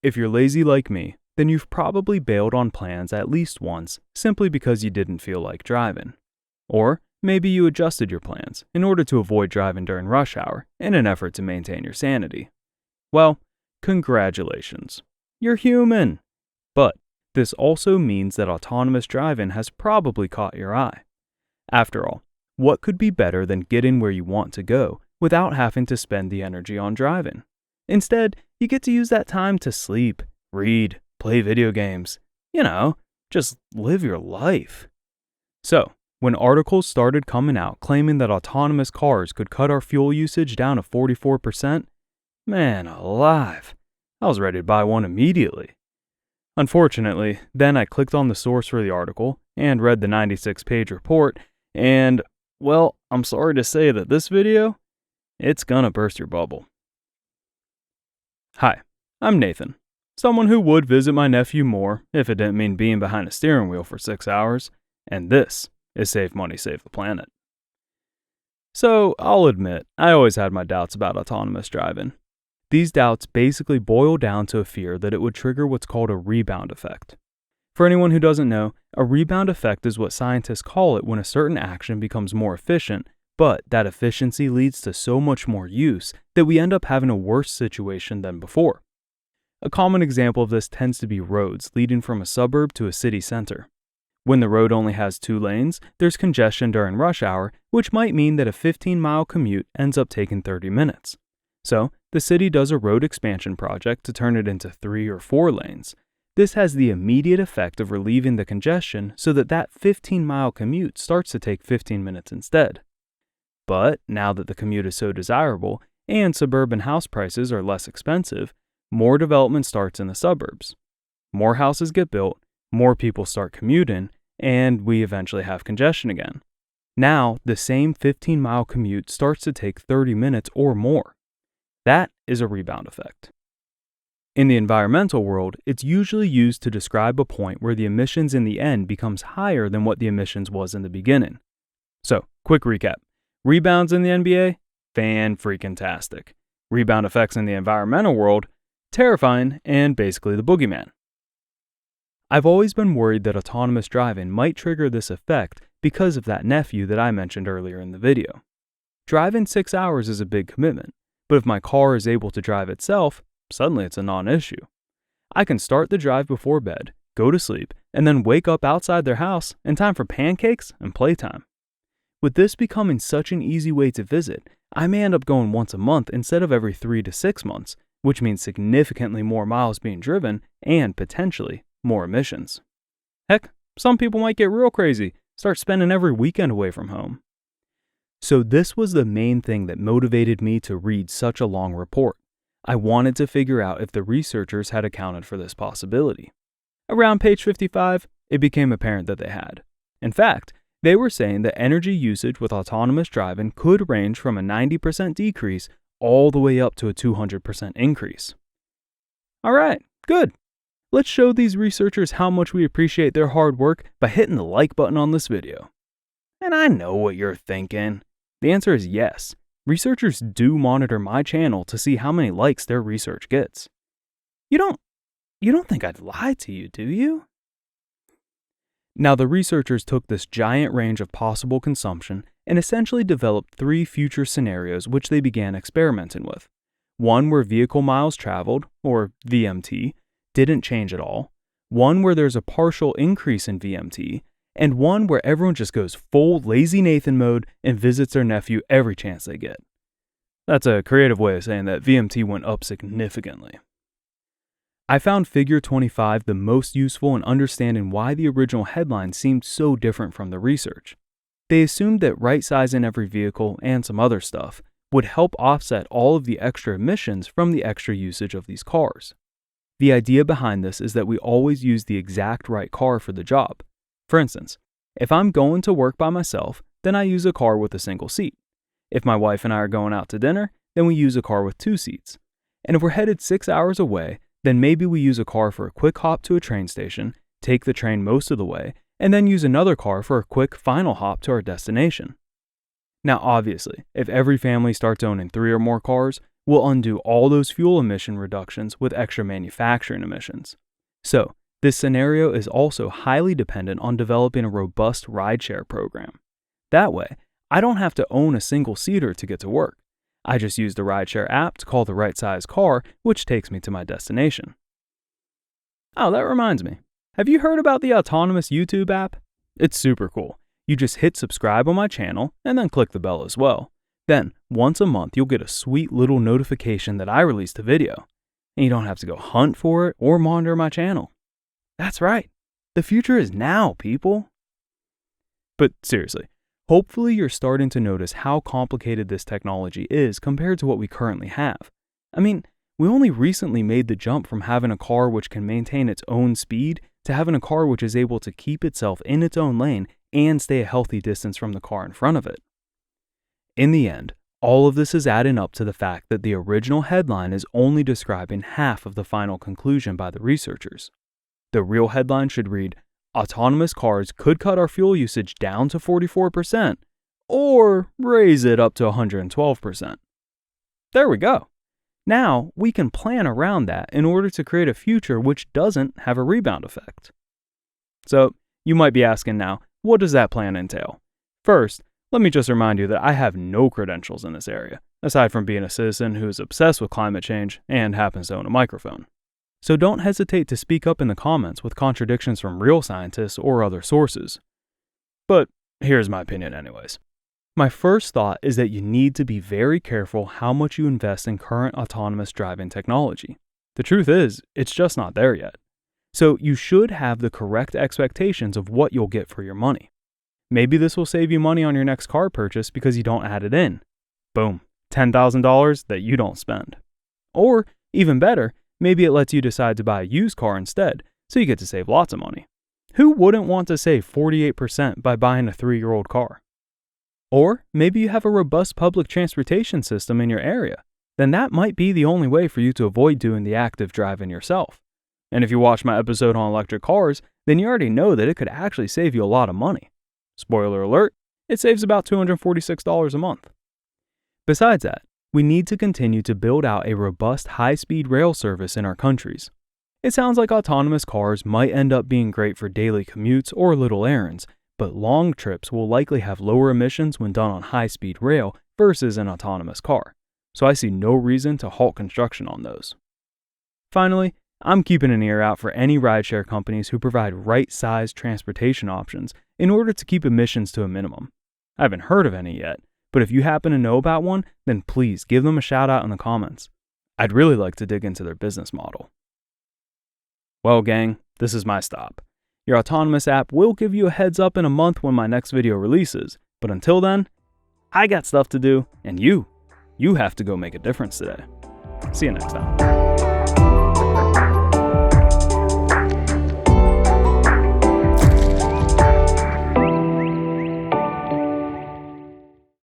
if you're lazy like me, then you've probably bailed on plans at least once simply because you didn't feel like driving. Or maybe you adjusted your plans in order to avoid driving during rush hour in an effort to maintain your sanity. Well, congratulations. You're human. But this also means that autonomous driving has probably caught your eye. After all, what could be better than getting where you want to go without having to spend the energy on driving? Instead, you get to use that time to sleep, read, play video games, just live your life. So, when articles started coming out claiming that autonomous cars could cut our fuel usage down to 44%, man alive, I was ready to buy one immediately. Unfortunately, then I clicked on the source for the article and read the 96-page report, and, well, I'm sorry to say that this video, it's gonna burst your bubble. Hi, I'm Nathan, someone who would visit my nephew more if it didn't mean being behind a steering wheel for 6 hours, and this is Save Money, Save the Planet. So, I'll admit, I always had my doubts about autonomous driving. These doubts basically boil down to a fear that it would trigger what's called a rebound effect. For anyone who doesn't know, a rebound effect is what scientists call it when a certain action becomes more efficient, but that efficiency leads to so much more use that we end up having a worse situation than before. A common example of this tends to be roads leading from a suburb to a city center. When the road only has 2 lanes, there's congestion during rush hour, which might mean that a 15-mile commute ends up taking 30 minutes. So, the city does a road expansion project to turn it into 3 or 4 lanes. This has the immediate effect of relieving the congestion so that 15-mile commute starts to take 15 minutes instead. But now that the commute is so desirable and suburban house prices are less expensive, more development starts in the suburbs. More houses get built, more people start commuting, and we eventually have congestion again. Now, the same 15-mile commute starts to take 30 minutes or more. That is a rebound effect. In the environmental world, it's usually used to describe a point where the emissions in the end becomes higher than what the emissions was in the beginning. So, quick recap. Rebounds in the NBA? Fan-freaking-tastic. Rebound effects in the environmental world? Terrifying and basically the boogeyman. I've always been worried that autonomous driving might trigger this effect because of that nephew that I mentioned earlier in the video. Driving 6 hours is a big commitment, but if my car is able to drive itself, suddenly it's a non-issue. I can start the drive before bed, go to sleep, and then wake up outside their house in time for pancakes and playtime. With this becoming such an easy way to visit, I may end up going once a month instead of every 3 to 6 months, which means significantly more miles being driven and, potentially, more emissions. Heck, some people might get real crazy, start spending every weekend away from home. So this was the main thing that motivated me to read such a long report. I wanted to figure out if the researchers had accounted for this possibility. Around page 55, it became apparent that they had. In fact, they were saying that energy usage with autonomous driving could range from a 90% decrease all the way up to a 200% increase. Alright, good. Let's show these researchers how much we appreciate their hard work by hitting the like button on this video. And I know what you're thinking. The answer is yes. Researchers do monitor my channel to see how many likes their research gets. You don't think I'd lie to you, do you? Now, the researchers took this giant range of possible consumption and essentially developed 3 future scenarios which they began experimenting with. One where vehicle miles traveled, or VMT, didn't change at all, one where there's a partial increase in VMT, and one where everyone just goes full lazy Nathan mode and visits their nephew every chance they get. That's a creative way of saying that VMT went up significantly. I found figure 25 the most useful in understanding why the original headline seemed so different from the research. They assumed that right-sizing every vehicle and some other stuff would help offset all of the extra emissions from the extra usage of these cars. The idea behind this is that we always use the exact right car for the job. For instance, if I'm going to work by myself, then I use a car with a single seat. If my wife and I are going out to dinner, then we use a car with 2 seats. And if we're headed 6 hours away, then maybe we use a car for a quick hop to a train station, take the train most of the way, and then use another car for a quick final hop to our destination. Now obviously, if every family starts owning 3 or more cars, will undo all those fuel emission reductions with extra manufacturing emissions. So, this scenario is also highly dependent on developing a robust rideshare program. That way, I don't have to own a single seater to get to work. I just use the rideshare app to call the right size car, which takes me to my destination. Oh, that reminds me. Have you heard about the autonomous YouTube app? It's super cool. You just hit subscribe on my channel and then click the bell as well. Then, once a month, you'll get a sweet little notification that I released a video. And you don't have to go hunt for it or monitor my channel. That's right. The future is now, people. But seriously, hopefully you're starting to notice how complicated this technology is compared to what we currently have. I mean, we only recently made the jump from having a car which can maintain its own speed to having a car which is able to keep itself in its own lane and stay a healthy distance from the car in front of it. In the end, all of this is adding up to the fact that the original headline is only describing half of the final conclusion by the researchers. The real headline should read, "Autonomous cars could cut our fuel usage down to 44%, or raise it up to 112%. There we go. Now, we can plan around that in order to create a future which doesn't have a rebound effect. So, you might be asking now, what does that plan entail? First, let me just remind you that I have no credentials in this area, aside from being a citizen who is obsessed with climate change and happens to own a microphone. So don't hesitate to speak up in the comments with contradictions from real scientists or other sources. But here's my opinion anyways. My first thought is that you need to be very careful how much you invest in current autonomous driving technology. The truth is, it's just not there yet. So you should have the correct expectations of what you'll get for your money. Maybe this will save you money on your next car purchase because you don't add it in. Boom, $10,000 that you don't spend. Or, even better, maybe it lets you decide to buy a used car instead, so you get to save lots of money. Who wouldn't want to save 48% by buying a 3-year-old car? Or maybe you have a robust public transportation system in your area. Then that might be the only way for you to avoid doing the active driving yourself. And if you watch my episode on electric cars, then you already know that it could actually save you a lot of money. Spoiler alert, it saves about $246 a month. Besides that, we need to continue to build out a robust high-speed rail service in our countries. It sounds like autonomous cars might end up being great for daily commutes or little errands, but long trips will likely have lower emissions when done on high-speed rail versus an autonomous car, so I see no reason to halt construction on those. Finally, I'm keeping an ear out for any rideshare companies who provide right-sized transportation options in order to keep emissions to a minimum. I haven't heard of any yet, but if you happen to know about one, then please give them a shout out in the comments. I'd really like to dig into their business model. Well, gang, this is my stop. Your autonomous app will give you a heads up in a month when my next video releases, but until then, I got stuff to do, and you have to go make a difference today. See you next time.